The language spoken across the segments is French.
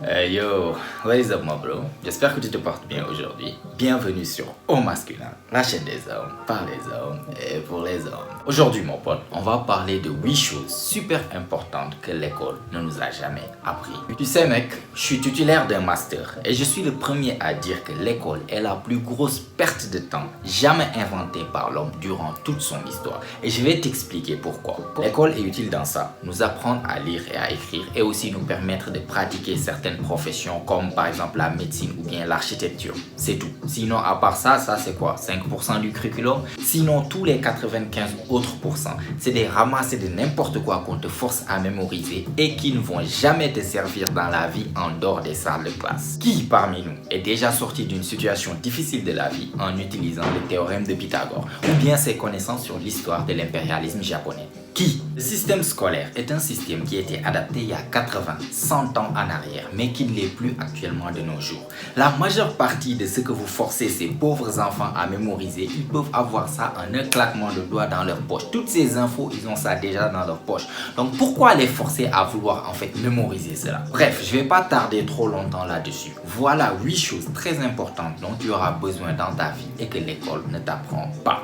Yo, what is up my bro? J'espère que tu te portes bien aujourd'hui. Bienvenue sur Au Masculin, la chaîne des hommes, par les hommes et pour les hommes. Aujourd'hui mon pote, on va parler de 8 choses super importantes que l'école ne nous a jamais appris. Tu sais mec, je suis titulaire d'un master et je suis le premier à dire que l'école est la plus grosse perte de temps jamais inventée par l'homme durant toute son histoire. Et je vais t'expliquer pourquoi. L'école est utile dans ça, nous apprendre à lire et à écrire et aussi nous permettre de pratiquer certaines professions comme par exemple la médecine ou bien l'architecture. C'est tout. Sinon à part ça c'est quoi? 5% du curriculum? Sinon tous les 95 autres pourcents, c'est des ramassés de n'importe quoi qu'on te force à mémoriser et qui ne vont jamais te servir dans la vie en dehors des salles de classe. Qui parmi nous est déjà sorti d'une situation difficile de la vie en utilisant le théorème de Pythagore ou bien ses connaissances sur l'histoire de l'impérialisme japonais? Qui? Le système scolaire est un système qui a été adapté il y a 80, 100 ans en arrière, mais qui ne l'est plus actuellement de nos jours. La majeure partie de ce que vous forcez ces pauvres enfants à mémoriser, ils peuvent avoir ça en un claquement de doigts dans leur poche. Toutes ces infos, ils ont ça déjà dans leur poche. Donc pourquoi les forcer à vouloir en fait mémoriser cela? Bref, je ne vais pas tarder trop longtemps là-dessus. Voilà 8 choses très importantes dont tu auras besoin dans ta vie et que l'école ne t'apprend pas.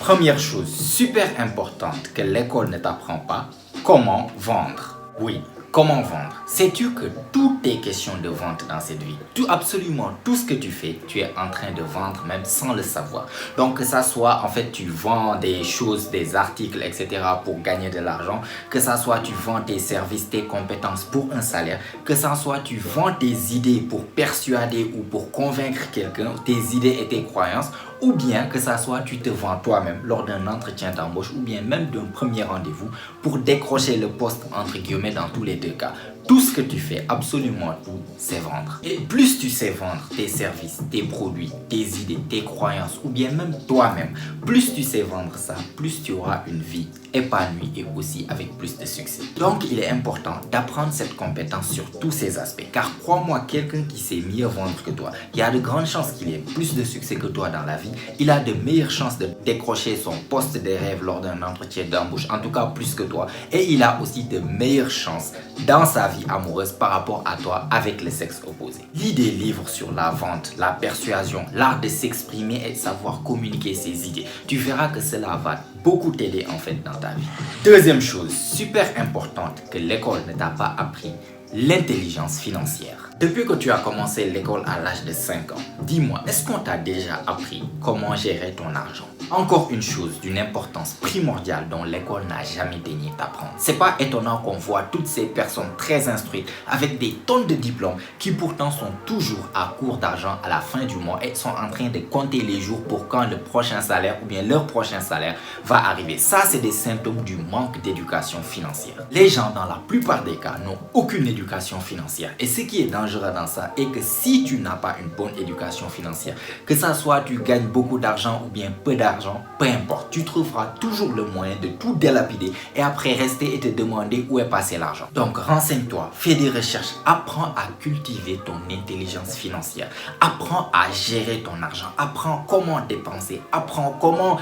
Première chose super importante que l'école ne t'apprend pas, comment vendre. Oui, comment vendre. Sais-tu que tout est question de vente dans cette vie? Absolument tout ce que tu fais, tu es en train de vendre même sans le savoir. Donc que ça soit en fait tu vends des choses, des articles, etc. pour gagner de l'argent, que ça soit tu vends tes services, tes compétences pour un salaire, que ça soit tu vends tes idées pour persuader ou pour convaincre quelqu'un, tes idées et tes croyances, ou bien que ça soit tu te vends toi-même lors d'un entretien d'embauche ou bien même d'un premier rendez-vous pour décrocher le poste entre guillemets dans tous les deux cas. Tout ce que tu fais, absolument tout, c'est vendre. Et plus tu sais vendre tes services, tes produits, tes idées, tes croyances ou bien même toi-même, plus tu sais vendre ça, plus tu auras une vie épanouie et aussi avec plus de succès. Donc il est important d'apprendre cette compétence sur tous ces aspects. Car crois-moi, quelqu'un qui sait mieux vendre que toi, il y a de grandes chances qu'il ait plus de succès que toi dans la vie. Il a de meilleures chances de décrocher son poste de rêve lors d'un entretien d'embauche, en tout cas plus que toi. Et il a aussi de meilleures chances dans sa vie amoureuse par rapport à toi avec le sexe opposé. Lis des livres sur la vente, la persuasion, l'art de s'exprimer et de savoir communiquer ses idées. Tu verras que cela va beaucoup t'aider en fait dans ta vie. Deuxième chose super importante que l'école ne t'a pas appris, l'intelligence financière. Depuis que tu as commencé l'école à l'âge de 5 ans, dis-moi, est-ce qu'on t'a déjà appris comment gérer ton argent? Encore une chose d'une importance primordiale dont l'école n'a jamais daigné t'apprendre. C'est pas étonnant qu'on voit toutes ces personnes très instruites avec des tonnes de diplômes qui pourtant sont toujours à court d'argent à la fin du mois et sont en train de compter les jours pour quand le prochain salaire ou bien leur prochain salaire va arriver. Ça, c'est des symptômes du manque d'éducation financière. Les gens, dans la plupart des cas, n'ont aucune éducation financière. Et ce qui est dangereux dans ça est que si tu n'as pas une bonne éducation financière, que ça soit tu gagnes beaucoup d'argent ou bien peu d'argent, peu importe, tu trouveras toujours le moyen de tout délapider et après rester et te demander où est passé l'argent. Donc renseigne-toi, fais des recherches, apprends à cultiver ton intelligence financière, apprends à gérer ton argent, apprends comment dépenser, apprends comment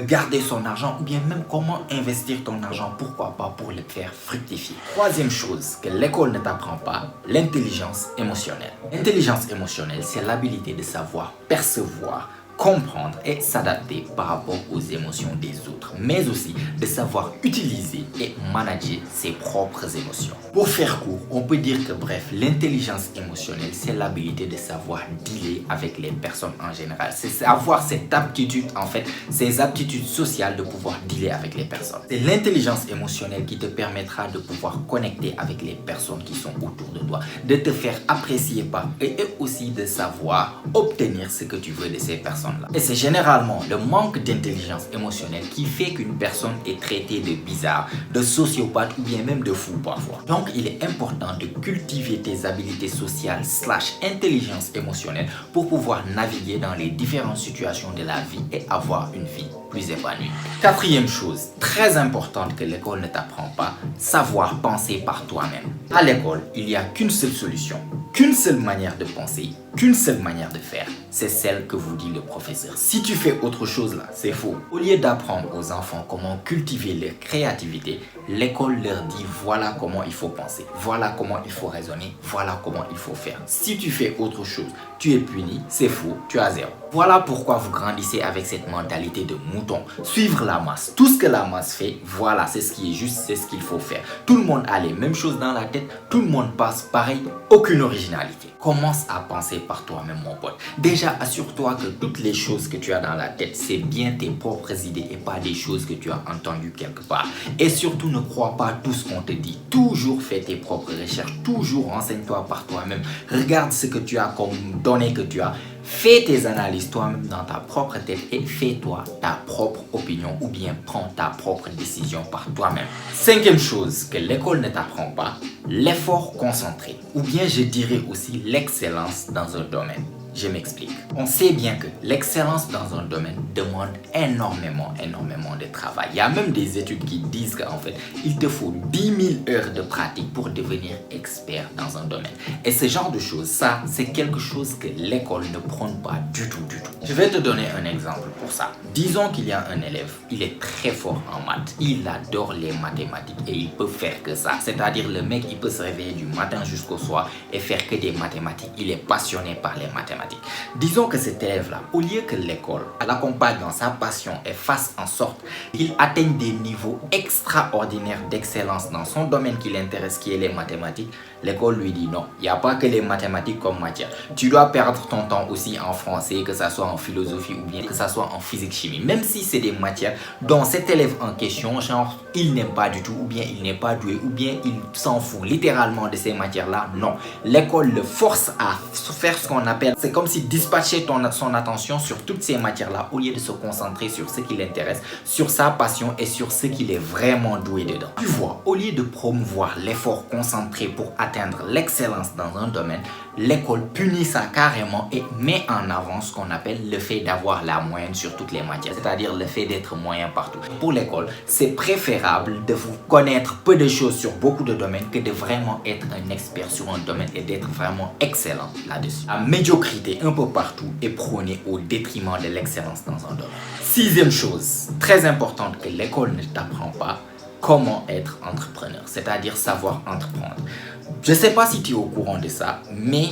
garder son argent ou bien même comment investir ton argent, pourquoi pas pour le faire fructifier. Troisième chose que l'école ne t'apprend pas, l'intelligence émotionnelle. L'intelligence émotionnelle, c'est l'habilité de savoir percevoir, comprendre et s'adapter par rapport aux émotions des autres, mais aussi de savoir utiliser et manager ses propres émotions. Pour faire court, on peut dire que bref, l'intelligence émotionnelle, c'est l'habilité de savoir dealer avec les personnes en général. C'est avoir cette aptitude, en fait, ces aptitudes sociales de pouvoir dealer avec les personnes. C'est l'intelligence émotionnelle qui te permettra de pouvoir connecter avec les personnes qui sont autour de toi, de te faire apprécier par eux et aussi de savoir obtenir ce que tu veux de ces personnes. Et c'est généralement le manque d'intelligence émotionnelle qui fait qu'une personne est traitée de bizarre, de sociopathe ou bien même de fou parfois. Donc il est important de cultiver tes habiletés sociales / intelligence émotionnelle pour pouvoir naviguer dans les différentes situations de la vie et avoir une vie plus épanoui. Quatrième chose, très importante que l'école ne t'apprend pas, savoir penser par toi-même. À l'école, il n'y a qu'une seule solution, qu'une seule manière de penser, qu'une seule manière de faire. C'est celle que vous dit le professeur. Si tu fais autre chose là, c'est faux. Au lieu d'apprendre aux enfants comment cultiver leur créativité, l'école leur dit voilà comment il faut penser, voilà comment il faut raisonner, voilà comment il faut faire. Si tu fais autre chose, tu es puni, c'est faux, tu as zéro. Voilà pourquoi vous grandissez avec cette mentalité de mouton. Suivre la masse. Tout ce que la masse fait, voilà, c'est ce qui est juste, c'est ce qu'il faut faire. Tout le monde a les mêmes choses dans la tête, tout le monde passe pareil, aucune originalité. Commence à penser par toi-même, mon pote. Déjà, assure-toi que toutes les choses que tu as dans la tête, c'est bien tes propres idées et pas des choses que tu as entendues quelque part. Et surtout, ne crois pas tout ce qu'on te dit. Toujours fais tes propres recherches, toujours renseigne-toi par toi-même. Regarde ce que tu as comme données que tu as. Fais tes analyses toi-même dans ta propre tête et fais-toi ta propre opinion ou bien prends ta propre décision par toi-même. Cinquième chose que l'école ne t'apprend pas, l'effort concentré ou bien je dirais aussi l'excellence dans un domaine. Je m'explique. On sait bien que l'excellence dans un domaine demande énormément de travail. Il y a même des études qui disent qu'en fait, il te faut 10 000 heures de pratique pour devenir expert dans un domaine. Et ce genre de choses, ça, c'est quelque chose que l'école ne prône pas du tout. Je vais te donner un exemple pour ça. Disons qu'il y a un élève, il est très fort en maths. Il adore les mathématiques et il peut faire que ça. C'est-à-dire le mec, il peut se réveiller du matin jusqu'au soir et faire que des mathématiques. Il est passionné par les mathématiques. Disons que cet élève-là, au lieu que l'école l'accompagne dans sa passion et fasse en sorte qu'il atteigne des niveaux extraordinaires d'excellence dans son domaine qui l'intéresse, qui est les mathématiques, l'école lui dit non, il n'y a pas que les mathématiques comme matière. Tu dois perdre ton temps aussi en français, que ça soit en philosophie ou bien que ça soit en physique-chimie. Même si c'est des matières dont cet élève en question, genre, il n'aime pas du tout, ou bien il n'est pas doué, ou bien il s'en fout littéralement de ces matières-là, non. L'école le force à faire ce qu'on appelle, c'est comme si dispatcher son attention sur toutes ces matières-là au lieu de se concentrer sur ce qui l'intéresse, sur sa passion et sur ce qu'il est vraiment doué dedans. Tu vois, au lieu de promouvoir l'effort concentré pour atteindre l'excellence dans un domaine, l'école punit ça carrément et met en avant ce qu'on appelle le fait d'avoir la moyenne sur toutes les matières, c'est-à-dire le fait d'être moyen partout. Pour l'école, c'est préférable de vous connaître peu de choses sur beaucoup de domaines que de vraiment être un expert sur un domaine et d'être vraiment excellent là-dessus. La médiocrité un peu partout est prônée au détriment de l'excellence dans un domaine. Sixième chose, très importante que l'école ne t'apprend pas, comment être entrepreneur, c'est-à-dire savoir entreprendre. Je ne sais pas si tu es au courant de ça, mais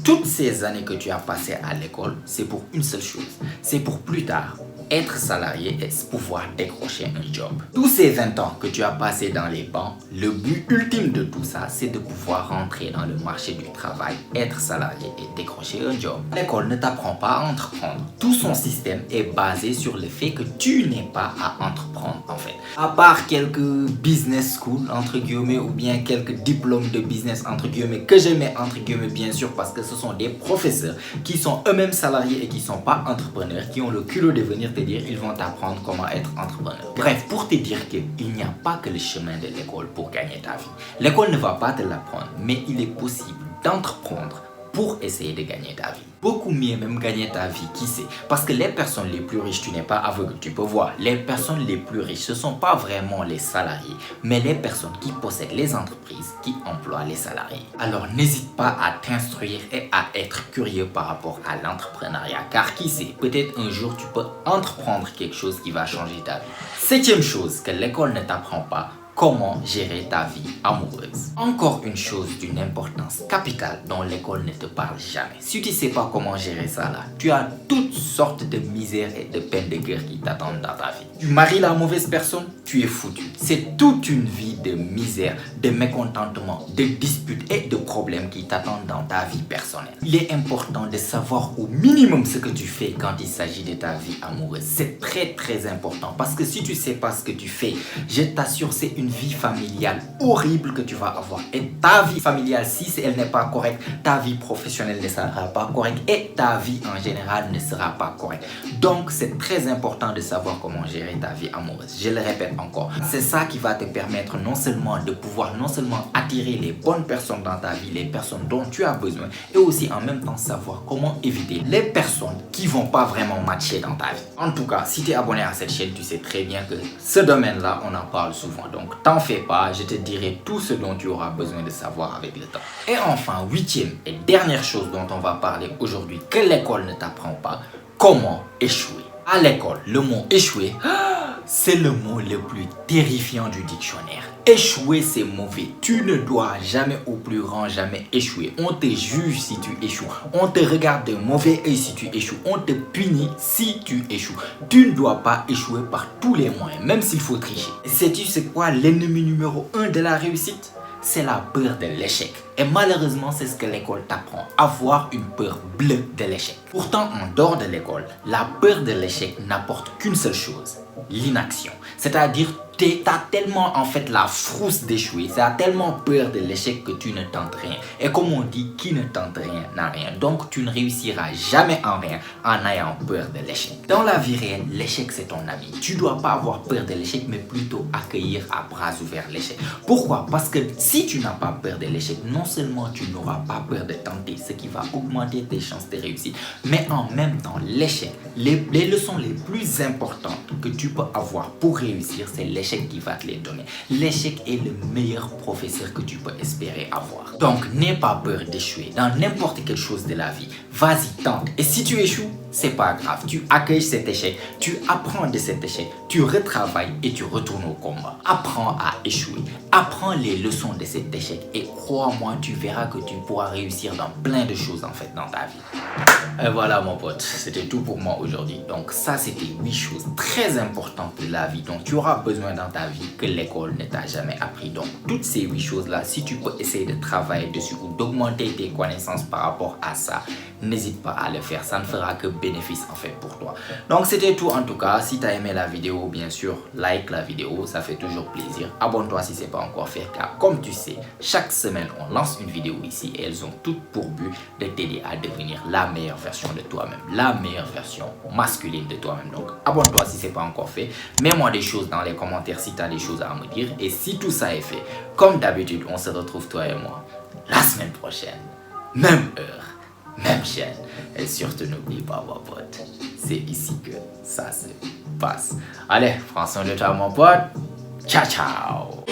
toutes ces années que tu as passées à l'école, c'est pour une seule chose, c'est pour plus tard être salarié et pouvoir décrocher un job. Tous ces 20 ans que tu as passé dans les bancs, le but ultime de tout ça, c'est de pouvoir rentrer dans le marché du travail, être salarié et décrocher un job. L'école ne t'apprend pas à entreprendre. Tout son système est basé sur le fait que tu n'es pas à entreprendre en fait. À part quelques business school entre guillemets ou bien quelques diplômes de business entre guillemets que je mets entre guillemets bien sûr parce que ce sont des professeurs qui sont eux-mêmes salariés et qui ne sont pas entrepreneurs, qui ont le culot de venir te dire ils vont t'apprendre comment être entrepreneur. Bref, pour te dire qu'il n'y a pas que le chemin de l'école pour gagner ta vie. L'école ne va pas te l'apprendre, mais il est possible d'entreprendre pour essayer de gagner ta vie. Beaucoup mieux même gagner ta vie, qui sait? Parce que les personnes les plus riches, tu n'es pas aveugle, tu peux voir. Les personnes les plus riches, ce ne sont pas vraiment les salariés, mais les personnes qui possèdent les entreprises qui emploient les salariés. Alors n'hésite pas à t'instruire et à être curieux par rapport à l'entrepreneuriat. Car qui sait, peut-être un jour tu peux entreprendre quelque chose qui va changer ta vie. Septième chose que l'école ne t'apprend pas, comment gérer ta vie amoureuse. Encore une chose d'une importance capitale dont l'école ne te parle jamais. Si tu ne sais pas comment gérer ça là, tu as toutes sortes de misères et de peines de cœur qui t'attendent dans ta vie. Tu maries la mauvaise personne, tu es foutu. C'est toute une vie de misère, de mécontentement, de disputes et de problèmes qui t'attendent dans ta vie personnelle. Il est important de savoir au minimum ce que tu fais quand il s'agit de ta vie amoureuse. C'est très important parce que si tu ne sais pas ce que tu fais, je t'assure, c'est une vie familiale horrible que tu vas avoir. Et ta vie familiale, si elle n'est pas correcte, ta vie professionnelle ne sera pas correcte et ta vie en général ne sera pas correcte. Donc, c'est très important de savoir comment gérer ta vie amoureuse. Je le répète encore, c'est ça qui va te permettre non seulement de pouvoir attirer les bonnes personnes dans ta vie, les personnes dont tu as besoin, et aussi en même temps savoir comment éviter les personnes qui vont pas vraiment matcher dans ta vie. En tout cas, si tu es abonné à cette chaîne, tu sais très bien que ce domaine-là, on en parle souvent. Donc, t'en fais pas, je te dirai tout ce dont tu auras besoin de savoir avec le temps. Et enfin, 8e et dernière chose dont on va parler aujourd'hui, que l'école ne t'apprend pas, comment échouer. À l'école, le mot échouer, c'est le mot le plus terrifiant du dictionnaire. Échouer, c'est mauvais. Tu ne dois jamais, au plus grand jamais, échouer. On te juge si tu échoues. On te regarde de mauvais œil si tu échoues. On te punit si tu échoues. Tu ne dois pas échouer par tous les moyens, même s'il faut tricher. Sais-tu c'est quoi l'ennemi numéro 1 de la réussite? C'est la peur de l'échec. Et malheureusement, c'est ce que l'école t'apprend. Avoir une peur bleue de l'échec. Pourtant, en dehors de l'école, la peur de l'échec n'apporte qu'une seule chose, l'inaction. C'est-à-dire, tu as tellement en fait la frousse d'échouer, tu as tellement peur de l'échec que tu ne tentes rien. Et comme on dit, qui ne tente rien n'a rien. Donc tu ne réussiras jamais en rien en ayant peur de l'échec. Dans la vie réelle, l'échec c'est ton ami. Tu ne dois pas avoir peur de l'échec, mais plutôt accueillir à bras ouverts l'échec. Pourquoi? Parce que si tu n'as pas peur de l'échec, non seulement tu n'auras pas peur de tenter, ce qui va augmenter tes chances de réussir, mais en même temps, l'échec, les leçons les plus importantes que tu peux avoir pour réussir, c'est l'échec qui va te les donner. L'échec est le meilleur professeur que tu peux espérer avoir. Donc, n'aie pas peur d'échouer dans n'importe quelle chose de la vie. Vas-y, tente. Et si tu échoues, c'est pas grave. Tu accueilles cet échec, tu apprends de cet échec, tu retravailles et tu retournes au combat. Apprends à échouer. Apprends les leçons de cet échec et crois-moi, tu verras que tu pourras réussir dans plein de choses en fait dans ta vie. Et voilà mon pote, c'était tout pour moi aujourd'hui. Donc ça, c'était 8 choses très importantes de la vie dont tu auras besoin dans ta vie que l'école ne t'a jamais appris. Donc toutes ces 8 choses-là, si tu peux essayer de travailler dessus ou d'augmenter tes connaissances par rapport à ça, n'hésite pas à le faire. Ça ne fera que bénéfice en fait pour toi. Donc c'était tout en tout cas. Si tu as aimé la vidéo, bien sûr, like la vidéo, ça fait toujours plaisir. Abonne-toi si ce n'est pas encore fait, car comme tu sais, chaque semaine on lance une vidéo ici et elles ont toutes pour but de t'aider à devenir la meilleure version de toi-même, la meilleure version masculine de toi-même. Donc abonne-toi si ce n'est pas encore fait. Mets-moi des choses dans les commentaires si tu as des choses à me dire. Et si tout ça est fait, comme d'habitude, on se retrouve toi et moi la semaine prochaine, même heure, même chaîne. Et surtout n'oublie pas mon pote, c'est ici que ça se passe. Allez, prends soin de toi mon pote. Ciao ciao.